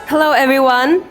Hello, everyone.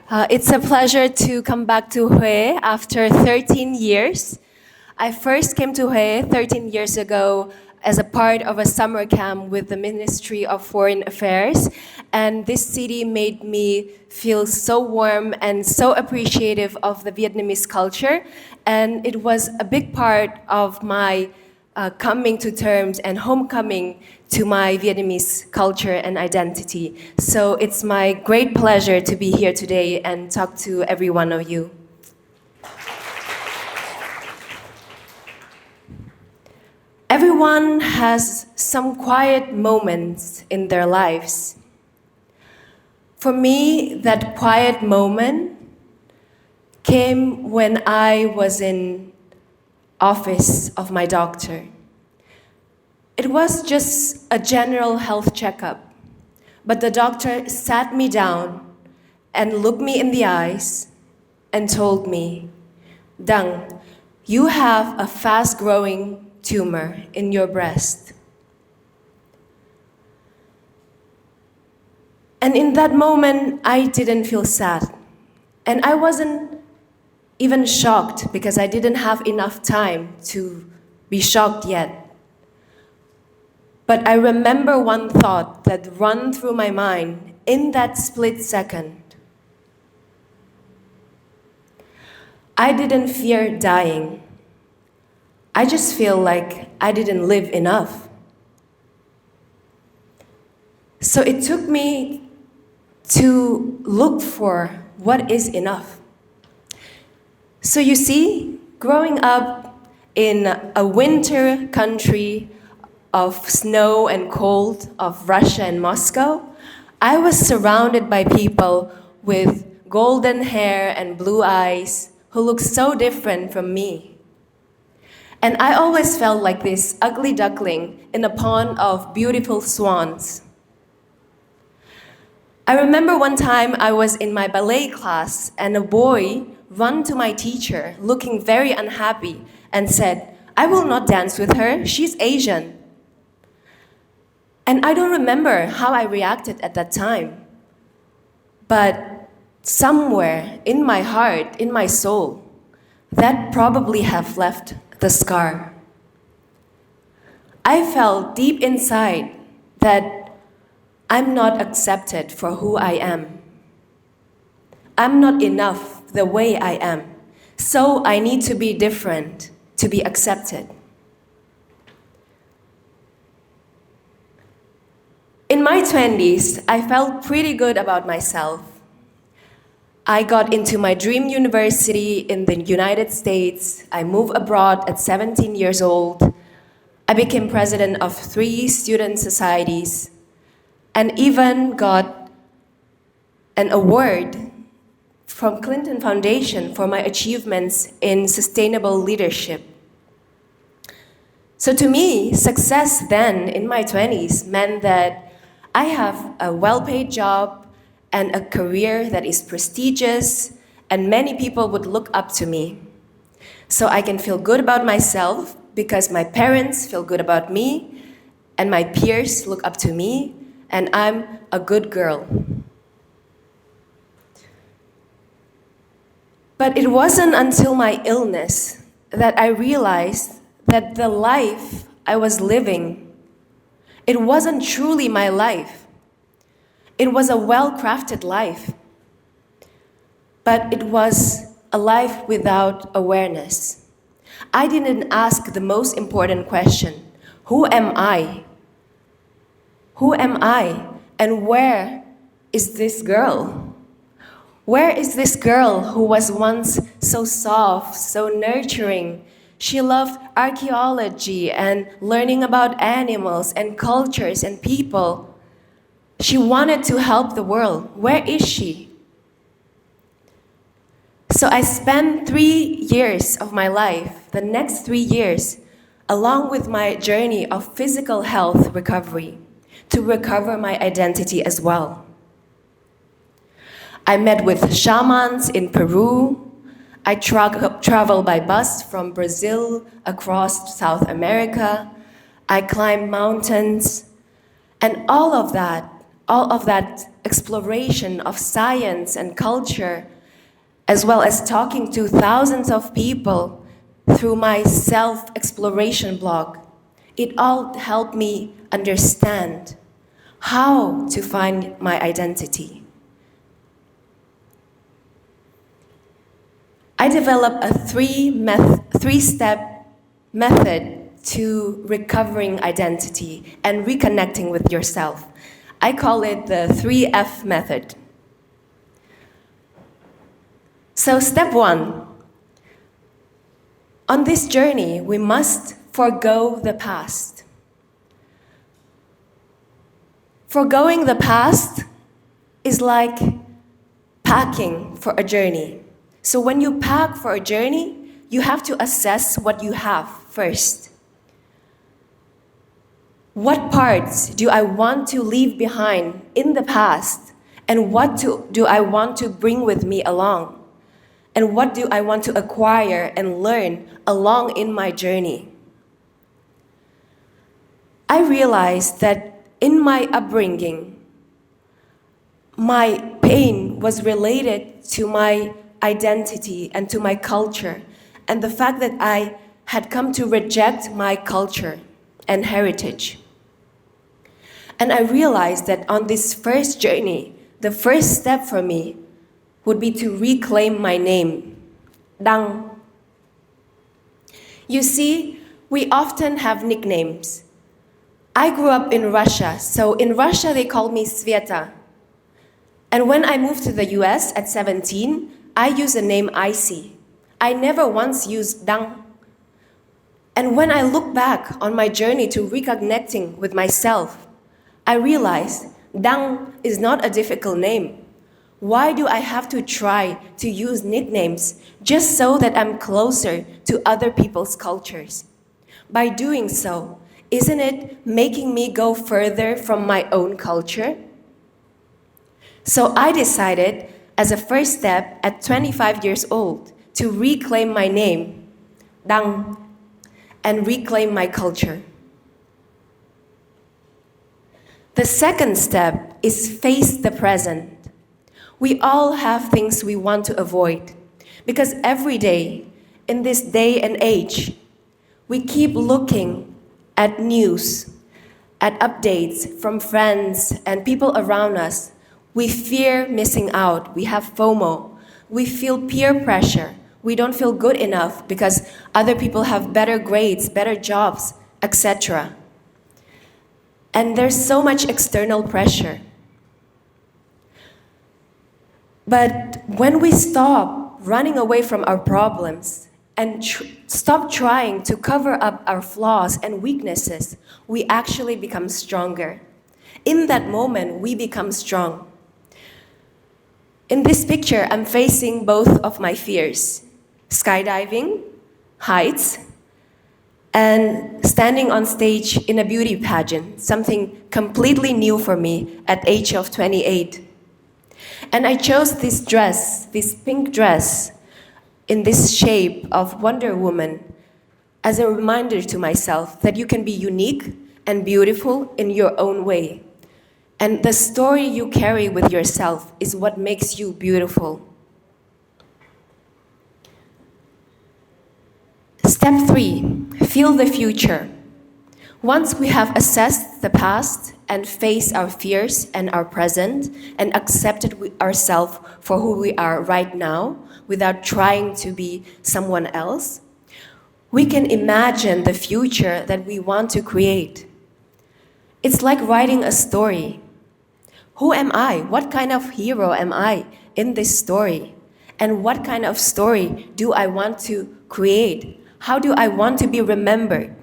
It's a pleasure to come back to Hue after 13 years. I first came to Hue 13 years ago as a part of a summer camp with the Ministry of Foreign Affairs, and this city made me feel so warm and so appreciative of the Vietnamese culture, and it was a big part of my coming to terms and homecoming to my Vietnamese culture and identity. So it's my great pleasure to be here today and talk to every one of you. Everyone has some quiet moments in their lives. For me, that quiet moment came when I was in office of my doctor. It was just a general health checkup, but the doctor sat me down and looked me in the eyes and told me, "Dang, you have a fast-growing tumor in your breast." And in that moment, I didn't feel sad. And I wasn't even shocked because I didn't have enough time to be shocked yet. But I remember one thought that ran through my mind in that split second. I didn't fear dying. I just feel like I didn't live enough. So it took me to look for what is enough. So you see, growing up in a winter country of snow and cold of Russia and Moscow, I was surrounded by people with golden hair and blue eyes who looked so different from me. And I always felt like this ugly duckling in a pond of beautiful swans. I remember one time I was in my ballet class and a boy ran to my teacher looking very unhappy and said, "I will not dance with her, she's Asian." And I don't remember how I reacted at that time. But somewhere in my heart, in my soul, that probably have left the scar. I felt deep inside that I'm not accepted for who I am. I'm not enough the way I am. So I need to be different to be accepted. In my 20s, I felt pretty good about myself. I got into my dream university in the United States. I moved abroad at 17 years old. I became president of 3 student societies and even got an award from Clinton Foundation for my achievements in sustainable leadership. So to me, success then in my 20s meant that I have a well-paid job and a career that is prestigious, and many people would look up to me. So I can feel good about myself because my parents feel good about me, and my peers look up to me, and I'm a good girl. But it wasn't until my illness that I realized that the life I was living, it wasn't truly my life. It was a well-crafted life, but it was a life without awareness. I didn't ask the most important question, who am I? Who am I? And where is this girl? Where is this girl who was once so soft, so nurturing? She loved archaeology and learning about animals and cultures and people. She wanted to help the world. Where is she? So I spent 3 years of my life, the next 3 years, along with my journey of physical health recovery, to recover my identity as well. I met with shamans in Peru. I traveled by bus from Brazil across South America. I climbed mountains. And all of that exploration of science and culture, as well as talking to thousands of people through my self-exploration blog, it all helped me understand how to find my identity. I developed a three-step method to recovering identity and reconnecting with yourself. I call it the 3F method. So step 1, on this journey, we must forgo the past. Forgoing the past is like packing for a journey. So when you pack for a journey, you have to assess what you have first. What parts do I want to leave behind in the past? And what do I want to bring with me along? And what do I want to acquire and learn along in my journey? I realized that in my upbringing, my pain was related to my identity and to my culture, and the fact that I had come to reject my culture and heritage. And I realized that on this first journey, the first step for me would be to reclaim my name, Dang. You see, we often have nicknames. I grew up in Russia, so in Russia they called me Sveta. And when I moved to the US at 17, I used the name Icy. I never once used Dang. And when I look back on my journey to reconnecting with myself, I realized Dang is not a difficult name. Why do I have to try to use nicknames just so that I'm closer to other people's cultures? By doing so, isn't it making me go further from my own culture? So I decided, as a first step at 25 years old, to reclaim my name, Dang, and reclaim my culture. The second step is face the present. We all have things we want to avoid, because every day, in this day and age, we keep looking at news, at updates from friends and people around us. We fear missing out. We have FOMO. We feel peer pressure. We don't feel good enough because other people have better grades, better jobs, etc. And there's so much external pressure. But when we stop running away from our problems and stop trying to cover up our flaws and weaknesses, we actually become stronger. In that moment, we become strong. In this picture, I'm facing both of my fears: skydiving, heights, and standing on stage in a beauty pageant, something completely new for me at the age of 28. And I chose this dress, this pink dress, in this shape of Wonder Woman, as a reminder to myself that you can be unique and beautiful in your own way. And the story you carry with yourself is what makes you beautiful. Step 3, feel the future. Once we have assessed the past and faced our fears and our present and accepted ourselves for who we are right now without trying to be someone else, we can imagine the future that we want to create. It's like writing a story. Who am I? What kind of hero am I in this story? And what kind of story do I want to create? How do I want to be remembered?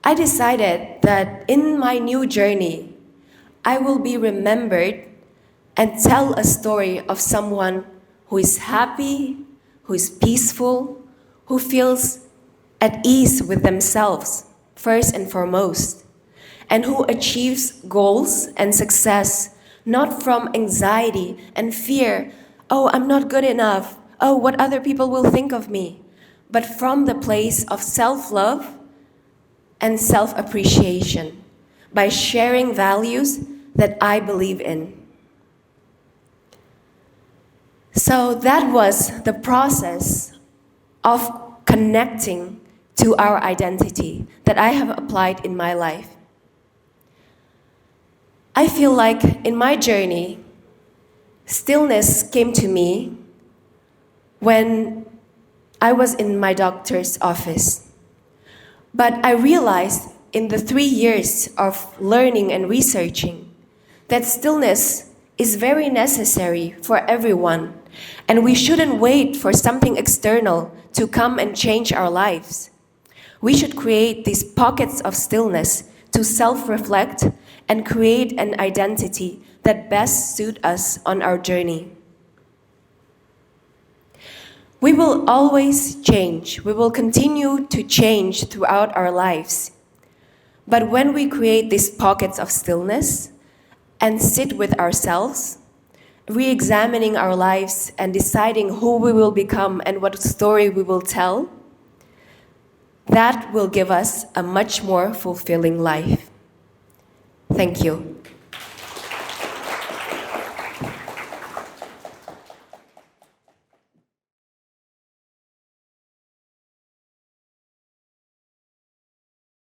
I decided that in my new journey, I will be remembered and tell a story of someone who is happy, who is peaceful, who feels at ease with themselves, first and foremost, and who achieves goals and success, not from anxiety and fear, oh, I'm not good enough, oh, what other people will think of me, but from the place of self-love and self-appreciation. by sharing values that I believe in. So that was the process of connecting to our identity that I have applied in my life. I feel like in my journey, stillness came to me when I was in my doctor's office. But I realized in the 3 years of learning and researching that stillness is very necessary for everyone, and we shouldn't wait for something external to come and change our lives. We should create these pockets of stillness to self-reflect and create an identity that best suits us on our journey. We will always change. We will continue to change throughout our lives. But when we create these pockets of stillness and sit with ourselves, re-examining our lives and deciding who we will become and what story we will tell, that will give us a much more fulfilling life. Thank you.